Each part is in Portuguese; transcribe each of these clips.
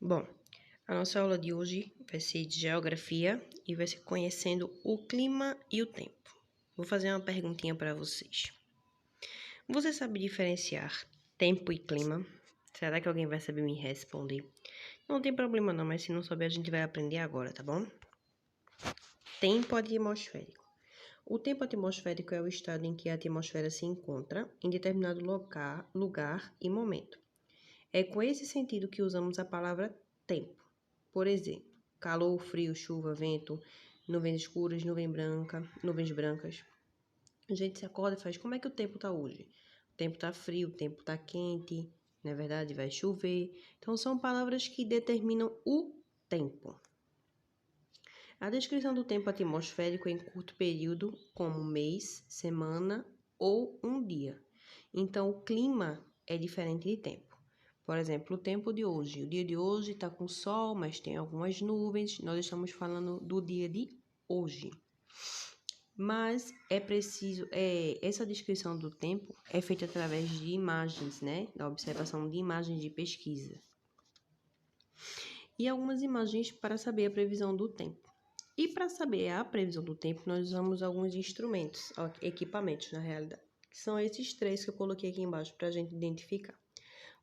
Bom, a nossa aula de hoje vai ser de geografia e vai ser conhecendo o clima e o tempo. Vou fazer uma perguntinha para vocês. Você sabe diferenciar tempo e clima? Será que alguém vai saber me responder? Não tem problema não, mas se não souber a gente vai aprender agora, tá bom? Tempo atmosférico. O tempo atmosférico é o estado em que a atmosfera se encontra em determinado lugar e momento. É com esse sentido que usamos a palavra tempo. Por exemplo, calor, frio, chuva, vento, nuvens escuras, nuvens brancas. A gente se acorda e faz, como é que o tempo tá hoje? O tempo tá frio, o tempo tá quente, na verdade vai chover. Então, são palavras que determinam o tempo. A descrição do tempo atmosférico é em curto período, como mês, semana ou um dia. Então, o clima é diferente de tempo. Por exemplo, o tempo de hoje. O dia de hoje está com sol, mas tem algumas nuvens. Nós estamos falando do dia de hoje. Mas é preciso, essa descrição do tempo é feita através de imagens, né? Da observação de imagens de pesquisa. E algumas imagens para saber a previsão do tempo. E para saber a previsão do tempo, nós usamos alguns instrumentos, equipamentos na realidade. Que são esses três que eu coloquei aqui embaixo para a gente identificar.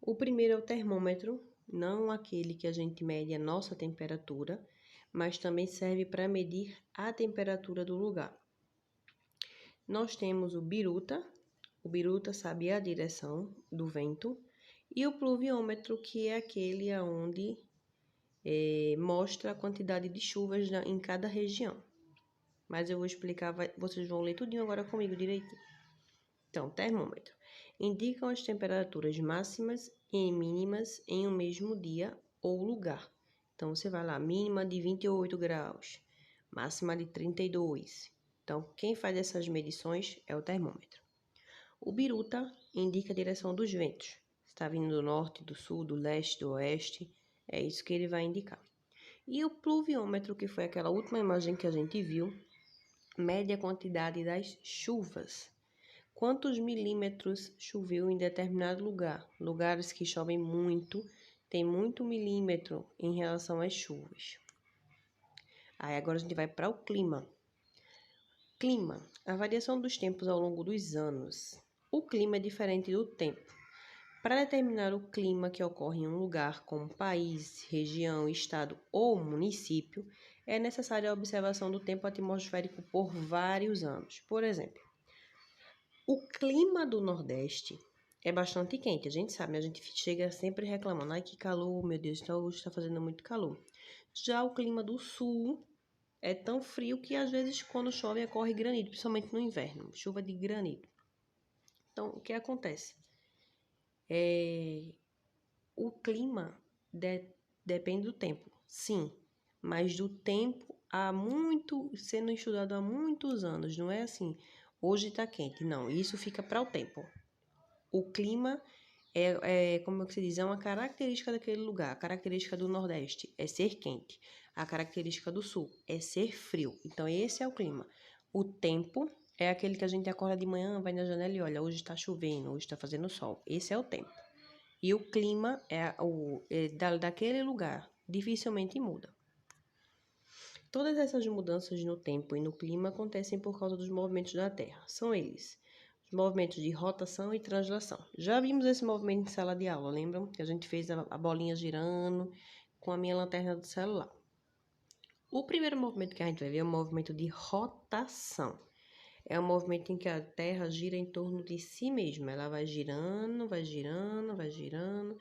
O primeiro é o termômetro, não aquele que a gente mede a nossa temperatura, mas também serve para medir a temperatura do lugar. Nós temos o biruta sabe a direção do vento, e o pluviômetro, que é aquele onde mostra a quantidade de chuvas em cada região. Mas eu vou explicar, vocês vão ler tudinho agora comigo direitinho. Então, termômetro. Indicam as temperaturas máximas e mínimas em um mesmo dia ou lugar. Então, você vai lá, mínima de 28 graus, máxima de 32. Então, quem faz essas medições é o termômetro. O biruta indica a direção dos ventos. Está vindo do norte, do sul, do leste, do oeste. É isso que ele vai indicar. E o pluviômetro, que foi aquela última imagem que a gente viu, mede a quantidade das chuvas. Quantos milímetros choveu em determinado lugar? Lugares que chovem muito, tem muito milímetro em relação às chuvas. Aí agora a gente vai para o clima. Clima, a variação dos tempos ao longo dos anos. O clima é diferente do tempo. Para determinar o clima que ocorre em um lugar, como país, região, estado ou município, é necessária a observação do tempo atmosférico por vários anos. Por exemplo, o clima do Nordeste é bastante quente, a gente sabe, a gente chega sempre reclamando, ai que calor, meu Deus, então hoje está fazendo muito calor. Já o clima do Sul é tão frio que às vezes quando chove ocorre granizo, principalmente no inverno, chuva de granizo. Então, o que acontece? O clima depende do tempo, sim, mas do tempo sendo estudado há muitos anos, não é assim, hoje está quente, não, isso fica para o tempo. O clima como que se diz, é uma característica daquele lugar. A característica do Nordeste é ser quente. A característica do Sul é ser frio. Então, esse é o clima. O tempo é aquele que a gente acorda de manhã, vai na janela e olha, hoje está chovendo, hoje está fazendo sol. Esse é o tempo. E o clima daquele lugar. Dificilmente muda. Todas essas mudanças no tempo e no clima acontecem por causa dos movimentos da Terra. São eles: os movimentos de rotação e translação. Já vimos esse movimento em sala de aula, lembram? Que a gente fez a bolinha girando com a minha lanterna do celular. O primeiro movimento que a gente vai ver é o movimento de rotação. É um movimento em que a Terra gira em torno de si mesma. Ela vai girando, vai girando, vai girando.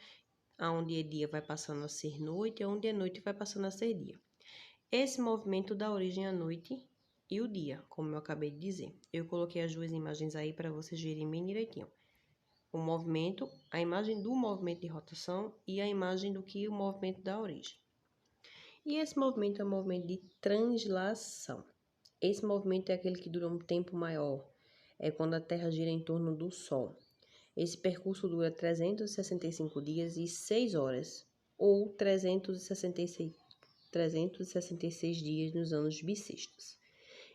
Aonde é dia vai passando a ser noite, e onde é noite vai passando a ser dia. Esse movimento dá origem à noite e o dia, como eu acabei de dizer. Eu coloquei as duas imagens aí para vocês verem bem direitinho. O movimento, a imagem do movimento de rotação e a imagem do que o movimento dá origem. E esse movimento é um movimento de translação. Esse movimento é aquele que dura um tempo maior. É quando a Terra gira em torno do Sol. Esse percurso dura 365 dias e 6 horas, ou 366 dias nos anos bissextos.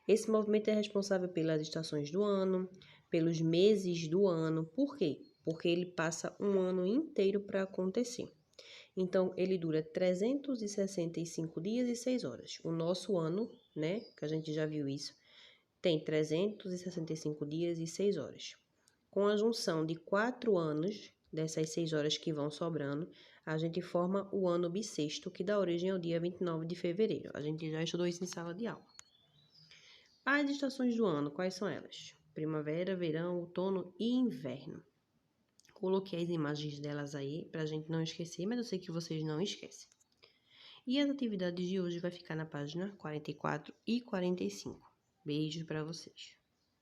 Esse movimento é responsável pelas estações do ano, pelos meses do ano. Por quê? Porque ele passa um ano inteiro para acontecer. Então, ele dura 365 dias e 6 horas. O nosso ano, né, que a gente já viu isso, tem 365 dias e 6 horas. Com a junção de 4 anos, dessas 6 horas que vão sobrando, a gente forma o ano bissexto, que dá origem ao dia 29 de fevereiro. A gente já estudou isso em sala de aula. As estações do ano, quais são elas? Primavera, verão, outono e inverno. Coloquei as imagens delas aí pra gente não esquecer, mas eu sei que vocês não esquecem. E as atividades de hoje vai ficar na página 44 e 45. Beijos para vocês.